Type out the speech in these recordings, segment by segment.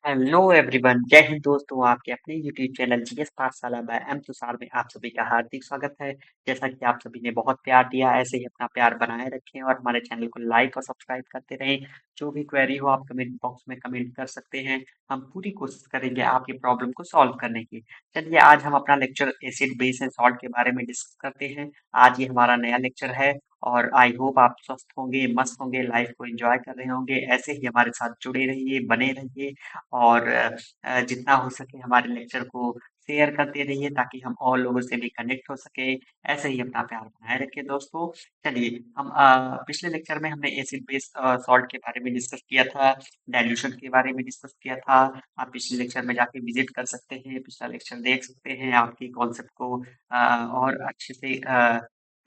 Hello everyone, जय हिंद दोस्तों। आपके अपने यूट्यूब चैनल जीएस पाठशाला बाय एम तुषार में आप सभी का हार्दिक स्वागत है। जैसा कि आप सभी ने बहुत प्यार दिया, ऐसे ही अपना प्यार बनाए रखें और हमारे चैनल को लाइक और सब्सक्राइब करते रहें। जो भी क्वेरी हो आप कमेंट बॉक्स में कमेंट कर सकते हैं। हम पूरी कोशिश करेंगे आपकी प्रॉब्लम को सॉल्व करने की। चलिए, आज हम अपना lecture acid base and salt के बारे में डिस्कस करते हैं। आज ये हमारा नया लेक्चर है और आई होप आप स्वस्थ होंगे, मस्त होंगे, लाइफ को एंजॉय कर रहे होंगे। ऐसे ही हमारे साथ जुड़े रहिए, बने रहिए और जितना हो सके हमारे लेक्चर को शेयर करते रहिए ताकि हम और लोगों से भी कनेक्ट हो सके। ऐसे ही अपना प्यार बनाए रखें दोस्तों। चलिए, हम पिछले लेक्चर में हमने एसिड बेस सॉल्ट के बारे में डिस्कस किया था, डाइल्यूशन के बारे में डिस्कस किया था। आप पिछले लेक्चर में जाके विजिट कर सकते हैं, पिछला लेक्चर देख सकते हैं, आपकी कॉन्सेप्ट को और अच्छे से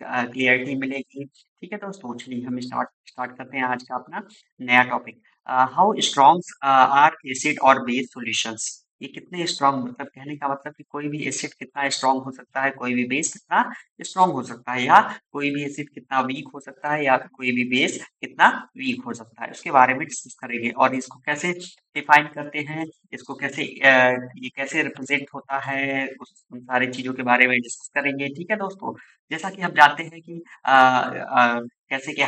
क्लियरिटी मिलेगी। ठीक है दोस्तों, चलिए हम स्टार्ट स्टार्ट करते हैं आज का अपना नया topic. How strong are acid और बेस सॉल्यूशंस। ये कितने स्ट्रॉन्ग, मतलब कहने का मतलब कि कोई भी एसिड कितना स्ट्रॉन्ग हो सकता है, कोई भी बेस कितना स्ट्रॉन्ग हो सकता है, या कोई भी एसिड कितना वीक हो सकता है, या कोई भी बेस कितना वीक हो सकता है, उसके बारे में डिस्कस करेंगे। और इसको कैसे डिफाइन करते हैं, इसको कैसे ये कैसे रिप्रेजेंट होता है, उन सारी चीजों के बारे में डिस्कस करेंगे। ठीक है दोस्तों, जैसा कि हम जानते हैं कि कैसे कि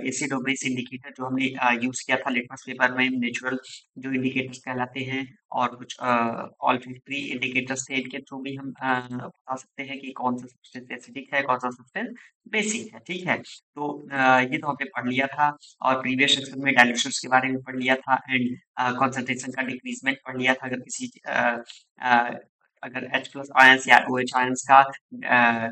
एसिड और बेस इंडिकेटर जो हमने यूज किया था लिटमस पेपर में, नेचुरल जो इंडिकेटर्स कहलाते हैं, और कुछ ऑल्फैक्टरी इंडिकेटर्स थे, इनके थ्रू भी हम बता सकते हैं कि कौन सा सब्सटेंस एसिडिक है, कौन सा सब्सटेंस बेसिक है। ठीक है, तो ये तो हमने पढ़ लिया था। और प्रीवियस सेक्शन में डाइल्यूशंस के बारे में पढ़ लिया था एंड कॉन्सेंट्रेशन का डिक्रीजमेंट पढ़ लिया था। अगर किसी अगर H प्लस आयंस या OH आयंस का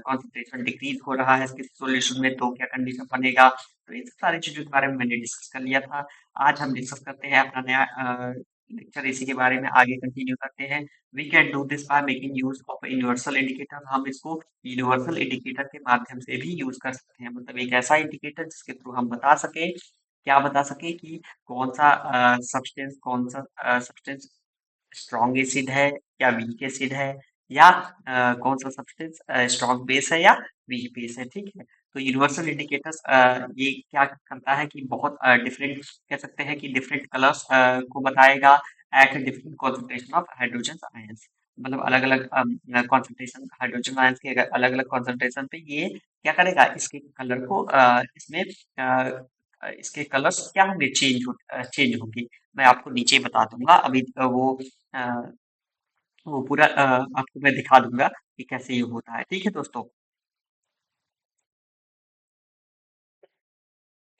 कॉन्सेंट्रेशन डिक्रीज हो रहा है किसी सॉल्यूशन में, तो क्या कंडीशन बनेगा। तो इन सारी चीजों के बारे में मैंने डिस्कस कर लिया था। आज हम डिस्कस करते हैं अपना नया लेक्चर, इसी के बारे में आगे कंटिन्यू करते हैं। We can do this by making use of universal indicator. हम इसको यूनिवर्सल इंडिकेटर के माध्यम से भी यूज कर सकते हैं, मतलब एक ऐसा इंडिकेटर जिसके थ्रू हम बता सके, क्या बता सके कि कौन सा सब्सटेंस स्ट्रॉन्ग एसिड है या वीक एसिड है, या कौन सा सब्सटेंस स्ट्रॉन्ग बेस है या वीक बेस है। ठीक है, तो यूनिवर्सल इंडिकेटर्स ये क्या करता है कि बहुत डिफरेंट, कह सकते हैं कि डिफरेंट कलर्स को बताएगा at different concentration of hydrogen ions. मतलब अलग अलग कॉन्सेंट्रेशन हाइड्रोजन आयंस के अलग अलग कॉन्सेंट्रेशन पे ये क्या करेगा, इसके कलर को इसमें इसके कलर्स क्या होंगे, चेंज होंगे। मैं आपको नीचे बता दूंगा अभी अ, वो पूरा आपको मैं दिखा दूंगा कि कैसे ये होता है। ठीक है दोस्तों,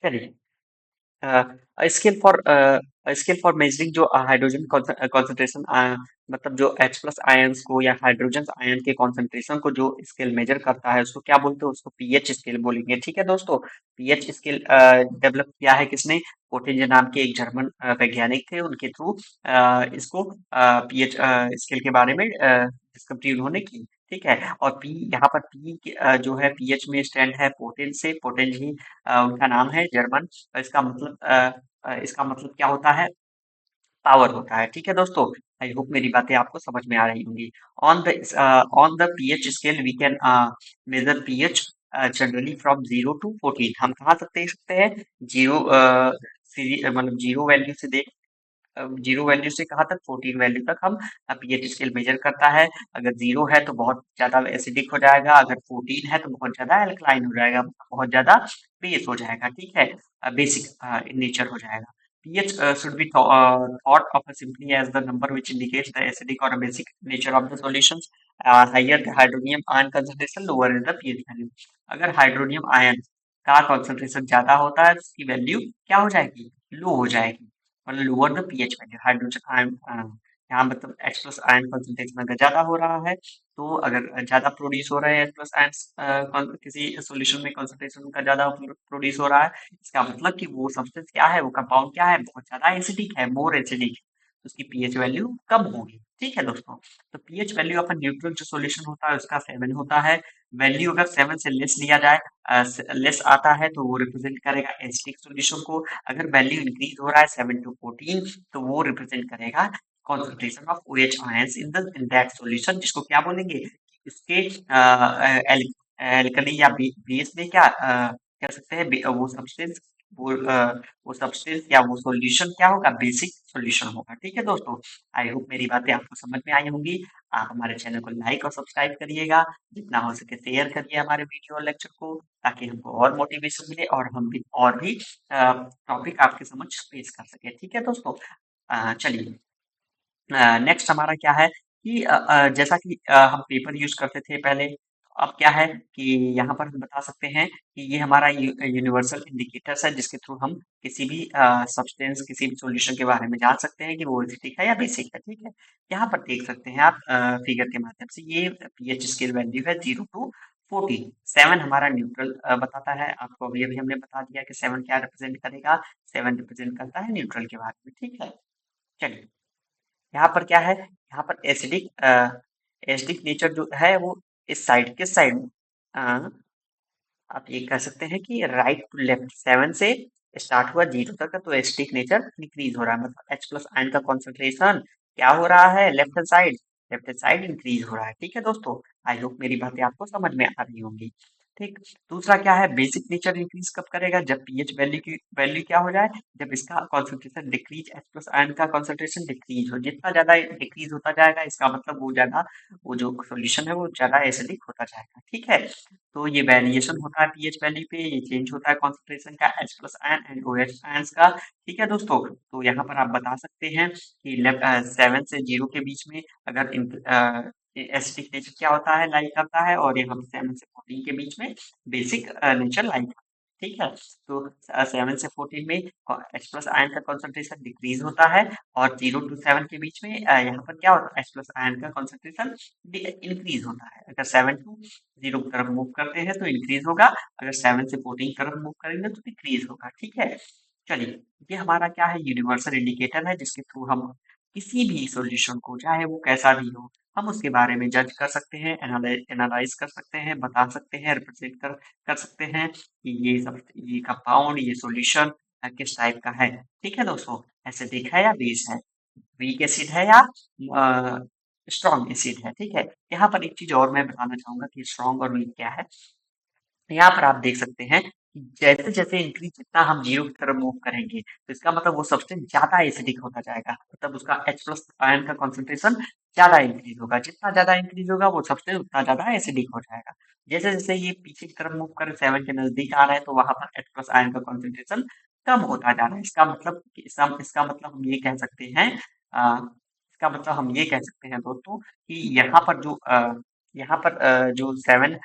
चलिए। Scale for scale for measuring जो हाइड्रोजन कॉन्सेंट्रेशन, मतलब जो H प्लस आयंस को या हाइड्रोजन आयन के कॉन्सेंट्रेशन को जो स्केल मेजर करता है, उसको क्या बोलते हैं, उसको पीएच स्केल बोलेंगे। ठीक है दोस्तों, पीएच स्केल डेवलप किया है किसने, पोटेंजे नाम के एक जर्मन वैज्ञानिक थे, उनके थ्रू इसको पीएच स्केल के बारे में डिस्कवरी उन्होंने की। ठीक है, और पी यहाँ पर जो है पीएच में स्टैंड है पोटेंज से, पोटेंज ही उनका नाम है जर्मन। इसका मतलब क्या होता है, पावर होता है। ठीक है दोस्तों, आई होप मेरी बातें आपको समझ में आ रही होंगी। On the pH scale we can measure pH generally from 0 to 14। हम कहाँ तक देख सकते हैं, जीरो मतलब जीरो वैल्यू से देख, जीरो वैल्यू से कहाँ तक, 14 वैल्यू तक हम पीएच स्केल मेजर करता है। अगर जीरो है तो बहुत ज्यादा एसिडिक हो जाएगा, अगर 14 है तो बहुत ज्यादा एल्कलाइन हो जाएगा, बहुत ज्यादा बेस हो जाएगा। ठीक है, बेसिक इन नेचर हो जाएगा। pH should be thought of simply as the number which indicates the acidic or basic nature of the solutions. Higher the hydronium ion concentration, lower is the pH value. अगर hydronium ion का concentration ज्यादा होता है तो उसकी value क्या हो जाएगी, लो हो जाएगी, मतलब lower the pH value. Hydrogen ion यहाँ मतलब H प्लस आयन कंसंट्रेशन अगर ज्यादा हो रहा है, तो अगर ज्यादा प्रोड्यूस हो रहे हैं H प्लस आयन किसी सॉल्यूशन में, कंसंट्रेशन उनका ज्यादा प्रोड्यूस हो रहा है, इसका मतलब कि वो सब्सटेंस क्या है, वो कंपाउंड क्या है, बहुत ज्यादा एसिडिक है, मोर एसिडिक, तो उसकी पीएच वैल्यू कम होगी। ठीक है दोस्तों, तो पीएच वैल्यू ऑफ न्यूट्रल जो सॉल्यूशन होता है उसका 7 होता है। वैल्यू अगर 7 से लेस लिया जाए, लेस आता है तो वो रिप्रेजेंट करेगा एसिडिक सॉल्यूशन को। अगर वैल्यू इंक्रीज हो रहा है 7 to 14, तो वो रिप्रेजेंट करेगा concentration of OH ions in that solution, जिसको क्या बोलेंगे, इसके एल्कली या बेस में क्या कह सकते हैं, वो सब्सटेंस वो सब्सटेंस या वो सॉल्यूशन क्या होगा, बेसिक सॉल्यूशन होगा। ठीक है दोस्तों, आई होप मेरी बातें आपको समझ में आई होंगी। आप हमारे चैनल को लाइक और सब्सक्राइब करिएगा, जितना हो सके शेयर करिए हमारे वीडियो और लेक्चर को, ताकि हमको और मोटिवेशन मिले और हम भी और भी टॉपिक आपके समक्ष पेश कर सके। ठीक है दोस्तों, चलिए नेक्स्ट हमारा क्या है कि जैसा कि हम पेपर यूज करते थे पहले, अब क्या है कि यहाँ पर हम बता सकते हैं कि ये हमारा यूनिवर्सल इंडिकेटर्स है, जिसके थ्रू हम किसी भी सब्सटेंस, किसी भी सॉल्यूशन के बारे में जान सकते हैं कि वो एसिडिक है या बेसिक है। ठीक है, यहाँ पर देख सकते हैं आप फिगर के माध्यम से, ये पीएच स्केल वैल्यू है 0 to 14। 7 हमारा न्यूट्रल बताता है, आपको अभी अभी हमने बता दिया कि 7 क्या रिप्रेजेंट करेगा, 7 रिप्रेजेंट करता है न्यूट्रल के बारे में। ठीक है, चलिए यहाँ पर क्या है, यहाँ पर एसिडिक नेचर जो है वो इस साइड, किस साइड, आप ये कह सकते हैं कि राइट टू लेफ्ट, 7 से स्टार्ट हुआ 0 तक का, तो एसिडिक नेचर इंक्रीज हो रहा है, मतलब H प्लस आयन का कॉन्सेंट्रेशन क्या हो रहा है, लेफ्ट हैंड साइड इंक्रीज हो रहा है। ठीक है दोस्तों, आई होप मेरी बातें आपको समझ में आ रही होंगी। ठीक, दूसरा क्या है, बेसिक नेचर इंक्रीज कब करेगा, जब पीएच वैल्यू क्या हो जाए, जब इसका concentration decrease, H plus ion का कॉन्सेंट्रेशन डिक्रीज हो, जितना ज्यादा डिक्रीज होता जाएगा इसका मतलब वो ज्यादा, वो जो सोल्यूशन है वो ज्यादा एसिडिक होता जाएगा। ठीक है, तो ये वेरिएशन होता है पीएच वैल्यू पे, ये चेंज होता है कॉन्सेंट्रेशन का H plus ion and OH ions का। ठीक है दोस्तों, तो यहाँ पर आप बता सकते हैं कि 7 से 0 के बीच में अगर एसिडिक नेचर क्या होता है, लाइक करता है, और यहाँ 7 से 14 के बीच में बेसिक नेचर लाइक। ठीक है, तो 7 से 14 में H प्लस आयन का कॉन्सेंट्रेशन डिक्रीज होता है, और 0 to 7 के बीच में यहाँ पर क्या होता है, H प्लस आयन का कॉन्सेंट्रेशन इंक्रीज होता है। अगर 7 to 0 की तरफ मूव करते हैं तो इंक्रीज होगा, अगर 7 से 14 की तरफ मूव करेंगे तो डिक्रीज होगा। ठीक है, चलिए ये हमारा क्या है, यूनिवर्सल इंडिकेटर है, जिसके थ्रू हम किसी भी सॉल्यूशन को, चाहे वो कैसा भी हो, हम उसके बारे में जज कर सकते हैं, एनालाइज कर सकते हैं, बता सकते हैं, रिप्रेजेंट कर सकते हैं कि ये कंपाउंड, ये सॉल्यूशन किस टाइप का है। ठीक है दोस्तों, एसिडिक है या बेस है, वीक एसिड है या स्ट्रॉन्ग एसिड है। ठीक है, यहाँ पर एक चीज और मैं बताना चाहूंगा कि स्ट्रॉन्ग और वीक क्या है। यहाँ पर आप देख सकते हैं कि जैसे जैसे इंक्रीज, जितना हम 0 की तरफ मूव करेंगे तो इसका मतलब वो सब्सटेंस ज्यादा एसिडिक होता जाएगा, मतलब उसका H प्लस आयन का कॉन्सेंट्रेशन ज्यादा इंक्रीज होगा, जितना ज्यादा इंक्रीज होगा वो सब्सटेंस उतना ज्यादा एसिडिक हो जाएगा। जैसे जैसे ये पीछे की तरफ मूव कर 7 के नजदीक आ रहा है, तो वहां पर H प्लस आयन का कॉन्सेंट्रेशन कम होता जा रहा है। इसका मतलब हम ये कह सकते हैं, इसका मतलब हम ये कह सकते हैं दोस्तों कि यहाँ पर जो 7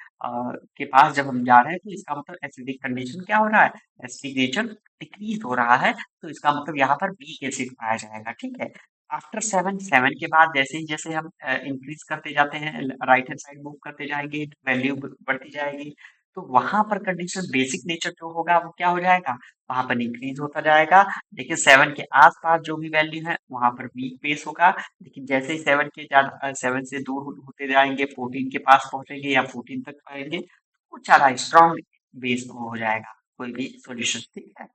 के पास जब हम जा रहे हैं, तो इसका मतलब एसिडिक कंडीशन क्या हो रहा है, एसिडिक नेचर डिक्रीज हो रहा है, तो इसका मतलब यहाँ पर वीक एसिड पाया जाएगा। ठीक है, आफ्टर 7 के बाद जैसे ही जैसे हम इंक्रीज करते जाते हैं, राइट हैंड साइड मूव करते जाएंगे, वैल्यू बढ़ती जाएगी, तो वहां पर कंडीशन बेसिक नेचर जो होगा वो क्या हो जाएगा, वहां पर इंक्रीज होता जाएगा। लेकिन 7 के आसपास जो भी वैल्यू है वहां पर वीक बेस होगा। लेकिन जैसे ही 7 से दूर होते जाएंगे, 14 के पास पहुंचेंगे या 14 तक आएंगे, वो ज्यादा स्ट्रॉन्ग बेस हो जाएगा कोई भी सॉल्यूशन। ठीक है,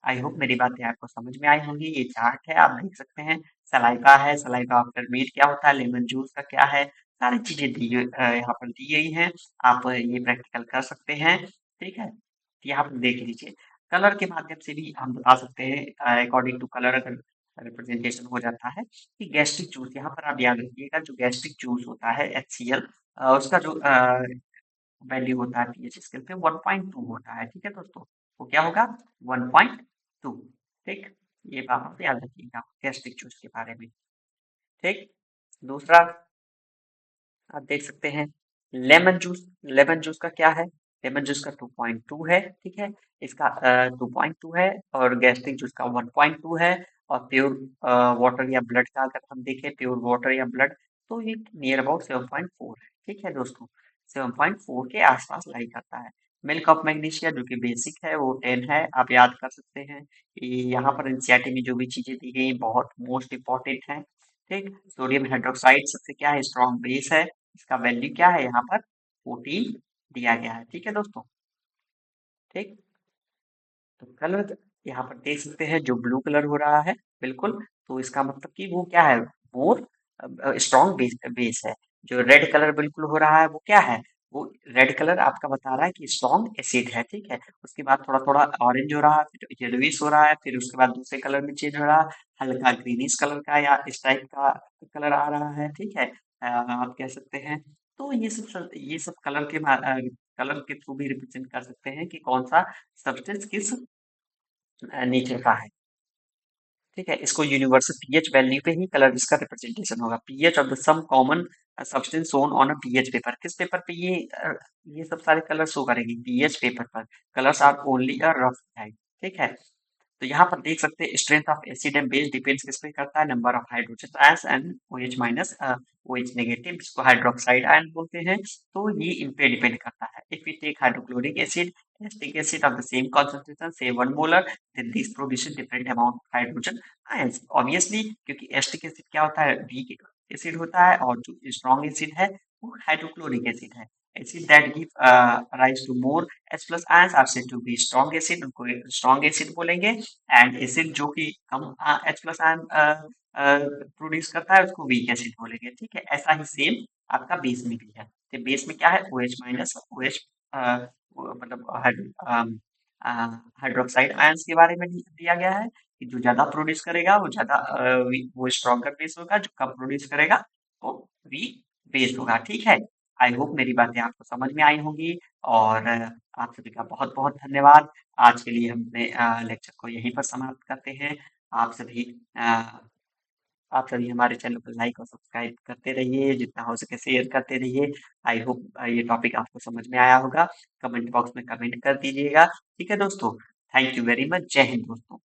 आई होप मेरी बातें आपको समझ में आई होंगी। ये चार्ट है, आप देख सकते हैं, सलाइवा है, सलाइवा आफ्टर मीट क्या होता है, लेमन जूस का क्या है, सारी चीजें यहाँ पर दी गई हैं, आप ये प्रैक्टिकल कर सकते हैं। ठीक है, तो यहाँ पर देख लीजिए, कलर के माध्यम से भी हम बता सकते हैं, अकॉर्डिंग टू कलर अगर रिप्रेजेंटेशन हो जाता है कि गैस्ट्रिक जूस, यहाँ पर आप याद रखिएगा, जो गैस्ट्रिक जूस होता है HCl, उसका जो वैल्यू होता है पीएच स्केल पे 1.2 होता है। ठीक है दोस्तों, वो क्या होगा, 1.2। ठीक, ये बात आप याद रखिएगा गैस्ट्रिक जूस के बारे में। ठीक, दूसरा आप देख सकते हैं, लेमन जूस का क्या है, लेमन जूस का 2.2 है। ठीक है, इसका 2.2 है, और गैस्ट्रिक जूस का 1.2 है, और प्योर वाटर या ब्लड का अगर हम देखें, प्योर वाटर या ब्लड, तो ये नियर अबाउट 7.4 है। ठीक है दोस्तों, 7.4 के आसपास लाई करता है। मिल्क ऑफ मैग्नीशिया जो कि बेसिक है वो 10 है, आप याद कर सकते हैं कि यहाँ पर एनसीईआरटी में जो भी चीजें दी गई बहुत मोस्ट इंपॉर्टेंट है। ठीक, सोडियम हाइड्रोक्साइड सबसे क्या है, स्ट्रॉन्ग बेस है, इसका वैल्यू क्या है यहाँ पर 14 दिया गया है। ठीक है दोस्तों, ठीक, तो कलर यहाँ पर देख सकते हैं, जो ब्लू कलर हो रहा है बिल्कुल, तो इसका मतलब कि वो क्या है, मोर स्ट्रॉन्ग बेस है। जो रेड कलर बिल्कुल हो रहा है वो क्या है, वो रेड कलर आपका बता रहा है कि स्ट्रॉन्ग एसिड है, ठीक है। उसके बाद थोड़ा-थोड़ा ऑरेंज हो रहा है, फिर येलोइश हो रहा है, फिर उसके बाद दूसरे कलर में चेंज हो रहा है, हल्का ग्रीनिश कलर का या इस टाइप का कलर आ रहा है, ठीक है। आप कह सकते हैं। तो ये सब कलर के थ्रू भी रिप्रेजेंट कर सकते हैं कि कौन-सा सब्सटेंस किस नेचर का है। ठीक है, इसको यूनिवर्सल पीएच वैल्यू पे ही कलर इसका रिप्रेजेंटेशन होगा। PH of the some common substance shown on a pH paper. किस पेपर पे ये सब सारे कलर शो करेंगे? पीएच पेपर पर। Colours are only a rough guide. ठीक है। तो यहाँ पर देख सकते हैं strength of acid and base depends किस पे करता है? Number of hydrogen ions and OH minus OH negative, जिसको हाइड्रोक्साइड आयन बोलते हैं। तो ये इन पे डिपेंड करता है। If we take hydrochloric acid, acetic acid of the same concentration say 1 molar, then this produces different amount of hydrogen ions obviously, क्योंकि एसिटिक एसिड क्या होता है? वीक एसिड होता है, और जो स्ट्रॉन्ग एसिड है वो हाइड्रोक्लोरिक एसिड है। Acid that give rise to more H plus ions are said to be strong acid, उनको स्ट्रॉन्ग एसिड बोलेंगे। एंड एसिड जो कि कम H प्लस आयन प्रोड्यूस करता है उसको वीक एसिड बोलेंगे। ठीक है, ऐसा ही सेम आपका बेस में भी है। तो बेस में क्या है? OH माइनस OH, मतलब हाइड्रोक्साइड आयंस के बारे में दिया गया है कि जो ज्यादा प्रोड्यूस करेगा वो ज्यादा वो स्ट्रॉन्गर बेस होगा, जो कम प्रोड्यूस करेगा वो वीक बेस होगा। ठीक है। आई होप मेरी बातें आपको समझ में आई होंगी, और आप सभी का बहुत बहुत धन्यवाद। आज के लिए हम अपने लेक्चर को यहीं पर समाप्त करते हैं। आप सभी अ, आप सभी हमारे चैनल को लाइक और सब्सक्राइब करते रहिए, जितना हो सके शेयर करते रहिए। आई होप ये टॉपिक आपको समझ में आया होगा। कमेंट बॉक्स में कमेंट कर दीजिएगा। ठीक है दोस्तों, थैंक यू वेरी मच। जय हिंद दोस्तों।